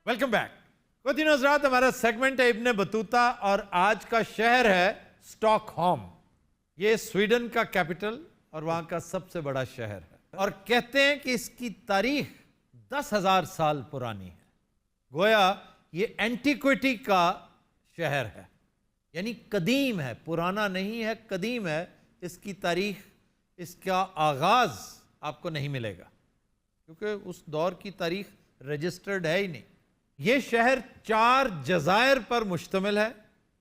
Welcome back. कोतिन हज़रात, हमारा segment है Ibn Battuta और आज का शहर है स्टॉकहोम। ये स्वीडन का कैपिटल और वहाँ का सबसे बड़ा शहर है और कहते हैं कि इसकी तारीख 10,000 साल पुरानी है। गोया ये एंटीक्विटी का शहर है, यानी कदीम है, पुराना नहीं है, कदीम है। इसकी तारीख, इसका आगाज़ आपको नहीं मिलेगा क्योंकि उस दौर की तारीख रजिस्टर्ड है ही नहीं। ये शहर 4 जज़ायर पर मुश्तमिल है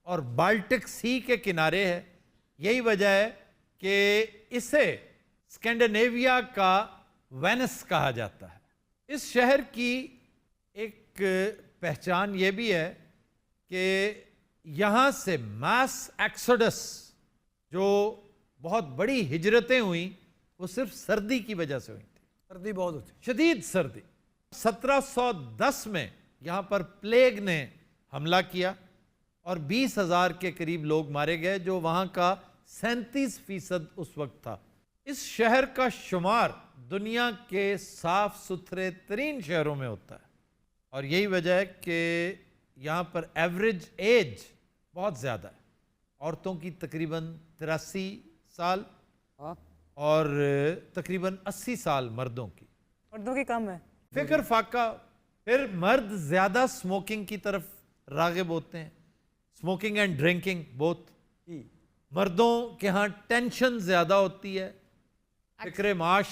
और बाल्टिक सी के किनारे है। यही वजह है कि इसे स्कैंडिनेविया का वेनिस कहा जाता है। इस शहर की एक पहचान ये भी है कि यहाँ से मास एक्सोडस, जो बहुत बड़ी हिजरतें हुई, वो सिर्फ सर्दी की वजह से हुई थी। सर्दी बहुत होती, शदीद सर्दी। 1710 में यहाँ पर प्लेग ने हमला किया और 20,000 के करीब लोग मारे गए, जो वहाँ का 37% उस वक्त था। इस शहर का शुमार दुनिया के साफ सुथरे तरीन शहरों में होता है और यही वजह है कि यहाँ पर एवरेज एज बहुत ज़्यादा है। औरतों की तकरीबन 83 साल और तकरीबन 80 साल मर्दों की। मर्दों की कम है। फिक्र फाका। फिर मर्द ज़्यादा स्मोकिंग की तरफ राग़िब होते हैं, स्मोकिंग एंड ड्रिंकिंग बोथ। मर्दों के यहाँ टेंशन ज़्यादा होती है, फिक्र माश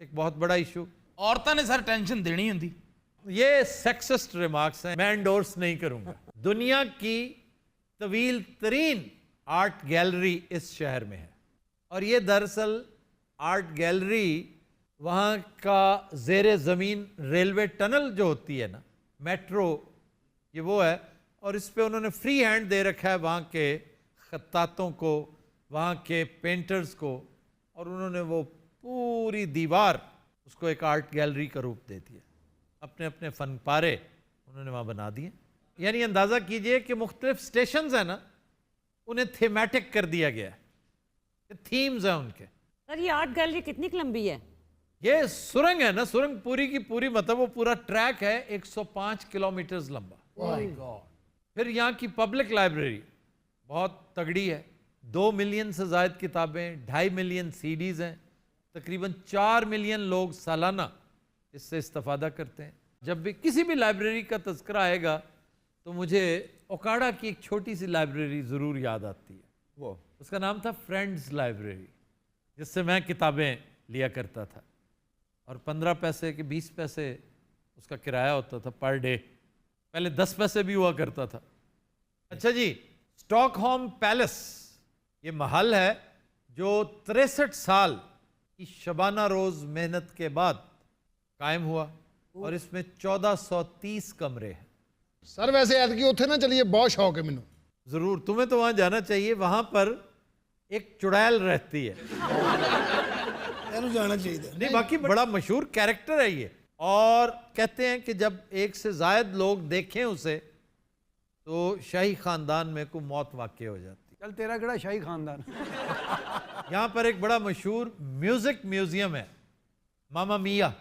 एक बहुत बड़ा इशू। औरतों ने सर टेंशन देनी होती। ये सेक्सिस्ट रिमार्क्स हैं, मैं एंडोर्स नहीं करूँगा। दुनिया की तवील तरीन आर्ट गैलरी इस शहर में है और ये दरअसल आर्ट गैलरी वहाँ का ज़ेरे ज़मीन रेलवे टनल जो होती है ना, मेट्रो, ये वो है। और इस पे उन्होंने फ्री हैंड दे रखा है वहाँ के खत्तातों को, वहाँ के पेंटर्स को, और उन्होंने वो पूरी दीवार उसको एक आर्ट गैलरी का रूप दे दिया। अपने अपने फन पारे उन्होंने वहाँ बना दिए। यानी अंदाज़ा कीजिए कि मुख्तलिफ स्टेशंस हैं ना, उन्हें थीमेटिक कर दिया गया है, थीम्स हैं उनके। सर ये आर्ट गैलरी कितनी लंबी है? ये सुरंग है ना, सुरंग पूरी की पूरी, मतलब वो पूरा ट्रैक है 105 किलोमीटर लंबा। फिर यहाँ की पब्लिक लाइब्रेरी बहुत तगड़ी है। 2 मिलियन से ज़ायद किताबें, 2.5 मिलियन सीडीज़ हैं, तकरीबन 4 मिलियन लोग सालाना इससे इस्तेफादा करते हैं। जब भी किसी भी लाइब्रेरी का तज़किरा आएगा तो मुझे ओकाड़ा की एक छोटी सी लाइब्रेरी ज़रूर याद आती है। वो उसका नाम था फ्रेंड्स लाइब्रेरी, जिससे मैं किताबें लिया करता था और 15 पैसे के 20 पैसे उसका किराया होता था पर डे। पहले 10 पैसे भी हुआ करता था। अच्छा जी, स्टॉकहोम पैलेस ये महल है जो 63 साल की शबाना रोज़ मेहनत के बाद कायम हुआ और इसमें 1430 कमरे हैं। सर वैसे ऐतकी उत्थे ना चलिए, बहुत शौक है मैनू। ज़रूर, तुम्हें तो वहाँ जाना चाहिए। वहाँ पर एक चुड़ैल रहती है। जाना चाहिए नहीं, बाकी बड़ा मशहूर कैरेक्टर है ये। और कहते हैं कि जब एक से ज़ायद लोग देखें उसे तो शाही ख़ानदान में को मौत वाक़ई हो जाती। चल तेरा केड़ा शाही खानदान। यहाँ पर एक बड़ा मशहूर म्यूज़िक म्यूज़ियम है, मामा मिया।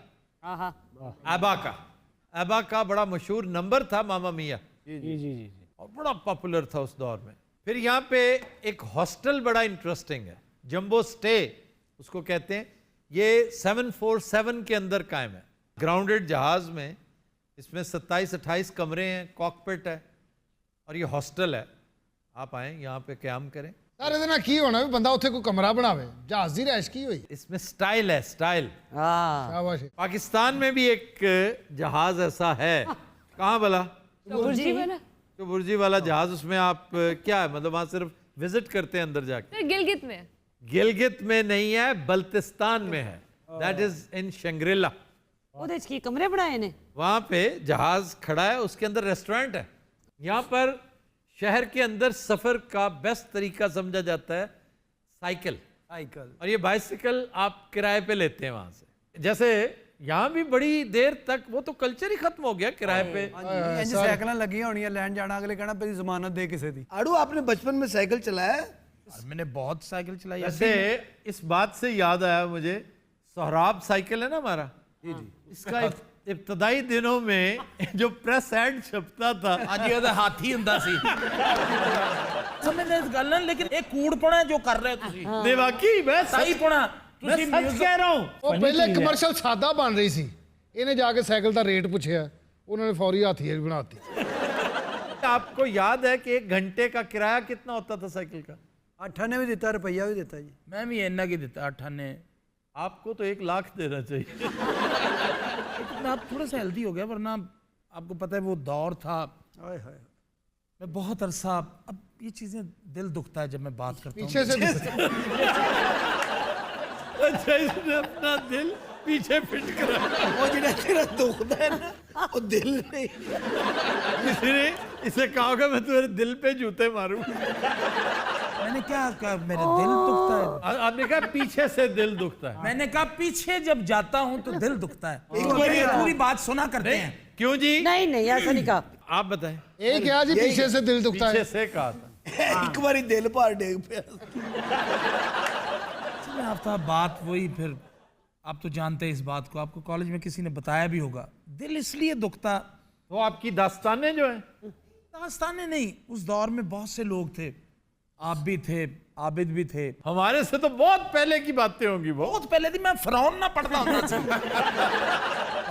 एबा का बड़ा मशहूर नंबर था मामा मिया। जी और बड़ा पॉपुलर था उस दौर में। फिर यहाँ पे एक हॉस्टल बड़ा इंटरेस्टिंग है, जंबो स्टे उसको कहते हैं। ये 747 के अंदर कायम है, ग्राउंडेड जहाज़ में। इसमें 27-28 कमरे हैं, कॉकपिट है और ये हॉस्टल है। आप आएँ यहाँ पे क़याम करें। सर ਇਹਦੇ ਨਾਲ ਕੀ ਹੋਣਾ ਵੀ ਬੰਦਾ ਉੱਥੇ ਕੋਈ ਕਮਰਾ ਬਣਾਵੇ, ਜਹਾਜ਼ ਦੀ ਰਿਹਾਇਸ਼ ਕੀ ਹੋਈ? इसमें स्टाइल है, स्टाइल। शाबाश। पाकिस्तान में भी एक जहाज़ ऐसा है। कहाँ भला? बुर्जी वाला? जो बुर्जी वाला जहाज़, उसमें आप क्या है, मतलब वहाँ सिर्फ विजिट करते हैं अंदर जाके? गिलगित में। गिलगित में नहीं है, बल्तिस्तान में है। That is in Shangrila. ਉਹਦੇ ਚ ਕੀ ਕਮਰੇ ਬਣਾਏ ਨੇ? वहाँ पे जहाज खड़ा है, उसके अंदर रेस्टोरेंट है। यहाँ पर शहर के अंदर सफर का बेस्ट तरीका समझा जाता है साइकिल। और ये बाइसिकल आप किराए पे लेते हैं वहाँ से। जैसे यहाँ भी बड़ी देर तक वो तो कल्चर ही खत्म हो गया किराए पे। साइकिल लगी होनी लैन जाना, अगले कहना मेरी जमानत दे किसी दी। आड़ू आपने बचपन में साइकिल चलाया है? मैंने बहुत साइकिल चलाई। ऐसे इस बात से याद आया मुझे, सोहराब साइकिल है ना हमारा, इसका इब्तदाई दिनों में जो प्रेस एड छपता था ਅੱਜ ਉਹਦਾ ਹਾਥੀ ਹੁੰਦਾ ਸੀ ਸਮਝਦੇ ਇਸ ਗੱਲ ਨਾਲ ਲੇਕਿਨ ਇਹ ਕੂੜਪਣਾ ਜੋ ਕਰ ਰਹੇ ਹੋ ਤੁਸੀਂ नहीं वाकई मैं ਸਹੀ सच, ਪੁਣਾ मैं ਤੁਸੀਂ सच music- कह रहा हूँ ਉਹ ਪਹਿਲੇ ਕਮਰਸ਼ੀਅਲ ਸਾਦਾ ਬਣ ਰਹੀ ਸੀ, ਇਹਨੇ ਜਾ ਕੇ ਸਾਈਕਲ ਦਾ ਰੇਟ ਪੁੱਛਿਆ, ਉਹਨਾਂ ਨੇ ਫੌਰੀ ਹਾਥੀ ਵਾਲੀ ਬਣਾਤੀ। आपको याद है कि 1 घंटे का किराया कितना होता था साइकिल का? 8 ਨੇ ਵੀ ਦਿੱਤਾ, ਰੁਪਈਆ ਵੀ ਦਿੱਤਾ ਜੀ। ਮੈਂ ਵੀ ਇੰਨਾ ਕੀ ਦਿੱਤਾ 8 ਨੇ आपको तो 1 लाख देना चाहिए। लेकिन आप थोड़ा सा हेल्दी हो गया वरना आपको पता है वो दौर था ਹਾਏ ਹਾਏ। मैं बहुत अरसा अब ये चीज़ें दिल दुखता है जब मैं बात करता हूँ पीछे से अच्छा इसने अपना दिल पीछे फिट करा। वो जिन्हें तेरा दुखता है ना, वो दिल नहीं। किसी ने इसे कहा होगा मैं तुम्हारे दिल पे जूते मारूं। मैंने क्या कहा मेरा दिल दुखता है आपने कहा पीछे से दिल दुखता है। मैंने कहा पीछे जब जाता हूँ तो दिल दुखता है तो पूरी बात सुना करते हैं क्यों जी? नहीं नहीं ऐसा नहीं कहा। आप बताएं। ਇਹ ਕਿਹਾ ਜੀ पीछे से दिल दुखता पीछे है। से कहा था। एक बारी दिल भार डेग पे चलिए आफ्ताब बात वही फिर आप तो जानते हैं इस बात को आपको कॉलेज में किसी ने बताया भी होगा दिल इसलिए दुखता वो आपकी दास्तानें जो हैं दास्ताने नहीं उस दौर में बहुत से लोग थे आप भी थे आबिद भी थे हमारे से तो बहुत पहले की बातें होंगी वो। बहुत पहले थी मैं फिरौन ना पढ़ता होता था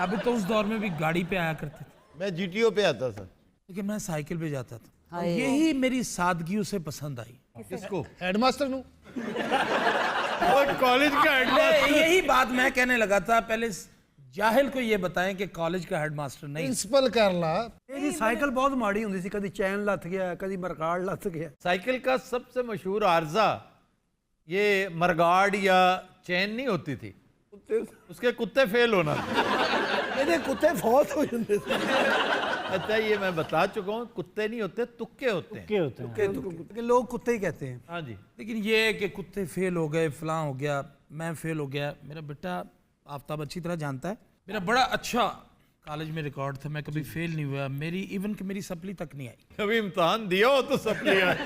आबिद तो उस दौर में भी गाड़ी पे आया करते थे मैं जीटीओ पे आता था। लेकिन मैं साइकिल पे जाता था और हाय। यही मेरी सादगी उसे पसंद आई किसको? हेडमास्टर ਨੂੰ वो कॉलेज का हेडमास्टर। यही बात मैं कहने लगा था पहले जाहिल को ये बताएं कि कॉलेज का हेडमास्टर नहीं प्रिंसिपल कर ला। ਇਹਦੀ ਸਾਈਕਲ ਬਹੁਤ ਮਾੜੀ ਹੁੰਦੀ ਸੀ, ਕਦੀ ਚੈਨ ਲੱਥ ਗਿਆ, ਕਦੀ ਮਰਕਾੜ ਲੱਥ ਗਿਆ। साइकिल का सबसे मशहूर आर्जा ये मरगाड़ या चैन नहीं होती थी, उसके कुत्ते फेल होना था। ਇਹਦੇ ਕੁੱਤੇ ਫੌਤ ਹੋ ਜਾਂਦੇ ਸੀ। अच्छा ये मैं बता चुका हूँ, कुत्ते नहीं होते, तुक्के होते हैं। ਕਿ ਲੋਕ ਕੁੱਤੇ ਹੀ कहते हैं। हाँ जी। लेकिन ये है कि कुत्ते फेल हो गए फलां हो गया मैं फेल हो गया मेरा बेटा आफ्ताब अच्छी तरह जानता है मेरा बड़ा अच्छा कॉलेज में रिकॉर्ड था मैं कभी फेल नहीं हुआ मेरी इवन कि मेरी सप्ली तक नहीं आई कभी इम्तहान दिया हो तो सब लिया है।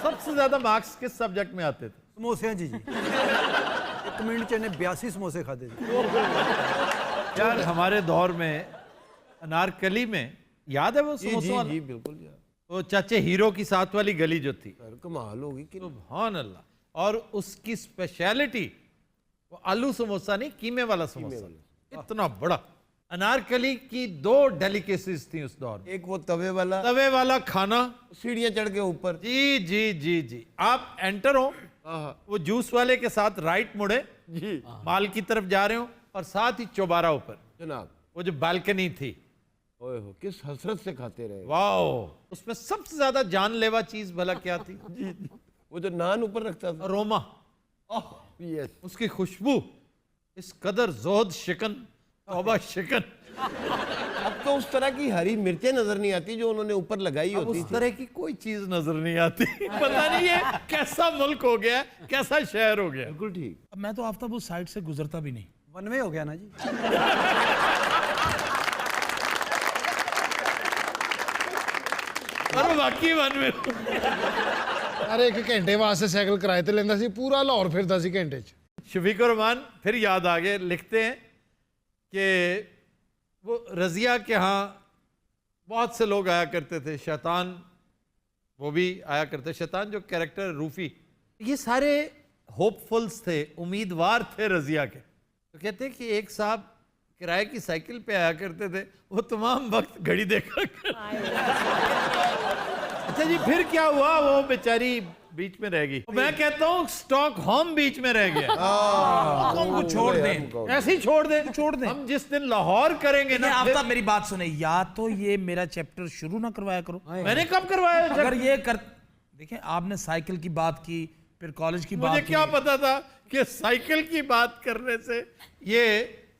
सबसे ज्यादा मार्क्स किस सब्जेक्ट में आते थे? ਸਮੋਸਿਆਂ 'ਚ ਜੀ। 1 ਮਿੰਟ 'ਚ ਇਹਨੇ 82 ਸਮੋਸੇ ਖਾਦੇ ਜੀ। यार हमारे दौर में अनारकली में याद है वो समोसा वाला? जी बिल्कुल यार, वो चाचे हीरो की साथ वाली गली जो थी, कमाल होगी कि सुभान अल्लाह। और उसकी स्पेशलिटी वो आलू समोसा नहीं, कीमे वाला समोसा, इतना बड़ा। अनारकली की 2 डेलिकेसीज थी उस दौर में। एक वो तवे वाला, तवे वाला खाना, सीढ़ियां चढ़ के ऊपर। जी जी जी जी। आप एंटर हो, वो जूस वाले के साथ राइट मुड़े, जी माल की तरफ जा रहे हो, और साथ ही चौबारा ऊपर जनाब, वो जो बालकनी थी, ओए हो किस हसरत से खाते रहे। वाओ। उसमें सबसे ज्यादा जानलेवा चीज भला क्या थी? वो जो नान ऊपर रखता था। अरोमा, यस, उसकी खुशबू, इस कदर जोहद शिकन, तौबा शिकन। अब तो उस तरह की हरी मिर्चें नजर नहीं आती जो उन्होंने ऊपर लगाई अब होती उस थी। तरह की कोई चीज नजर नहीं आती। पता नहीं ये कैसा मुल्क हो गया, कैसा शहर हो गया। बिल्कुल ठीक। अब मैं तो आफ्ताब उस साइड से गुजरता भी नहीं 92 हो गया ना जी। और बाकी मन में ਹਰ ਇੱਕ ਘੰਟੇ ਵਾਸਤੇ ਸਾਈਕਲ ਕਿਰਾਏ ਤੇ ਲੈਂਦਾ ਸੀ, ਪੂਰਾ ਲਾਹੌਰ ਫਿਰਦਾ ਸੀ ਘੰਟੇ 'ਚ। शफीक रहमान फिर याद आ गए, लिखते हैं कि वो रजिया के यहाँ बहुत से लोग आया करते थे, शैतान वो भी आया करते, शैतान जो कैरेक्टर रूफी, ये सारे होपफुल्स थे, उम्मीदवार थे रजिया के। तो कहते हैं कि एक साहब किराए की साइकिल पे आया करते थे, वो तमाम वक्त घड़ी देखा अच्छा जी फिर क्या हुआ? वो बेचारी बीच में रह गई। मैं कहता हूँ स्टॉक होम बीच में रह गया। उनको छोड़ दें ऐसे ही छोड़ दे। हम जिस दिन लाहौर करेंगे ना, आफ्ताब मेरी बात सुने या तो ये मेरा चैप्टर शुरू ना करवाया करो मैंने कब करवाया? अगर ये कर देखें आपने साइकिल की बात की फिर कॉलेज की मुझे बात क्या की पता था कि साइकिल की बात करने से ये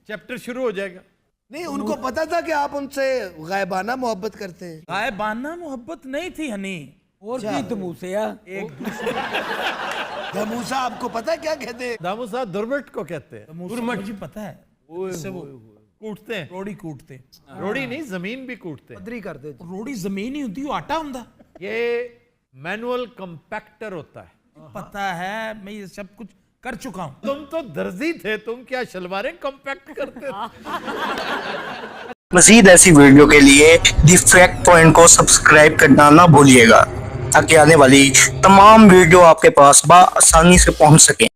चैप्टर शुरू हो जाएगा। नहीं, उनको पता था कि आप उनसे गायबाना मोहब्बत करते हैं। गायबाना मोहब्बत नहीं थी हनी और की तमूसिया एक धमूसा आपको पता है क्या कहते हैं? दामू साहब दुर्मट को कहते हैं, मुझे पता है इससे वो कूटते हैं। रोड़ी कूटते रोड़ी नहीं, जमीन भी कूटते हैं। पदरी करते थे। रोड़ी जमीन ही होती वो आटा होता ये मैनुअल कंपैक्टर होता है। पता है मैं ये सब कुछ कर चुका हूं तुम तो दर्जी थे, तुम क्या शलवारें कंपैक्ट करते थे? مزید ایسی ویڈیو کے لیے دی فیکٹ پوائنٹ کو سبسکرائب کرنا نہ بھولیے گا تاکہ آنے والی تمام ویڈیو آپ کے پاس بآسانی سے پہنچ سکیں.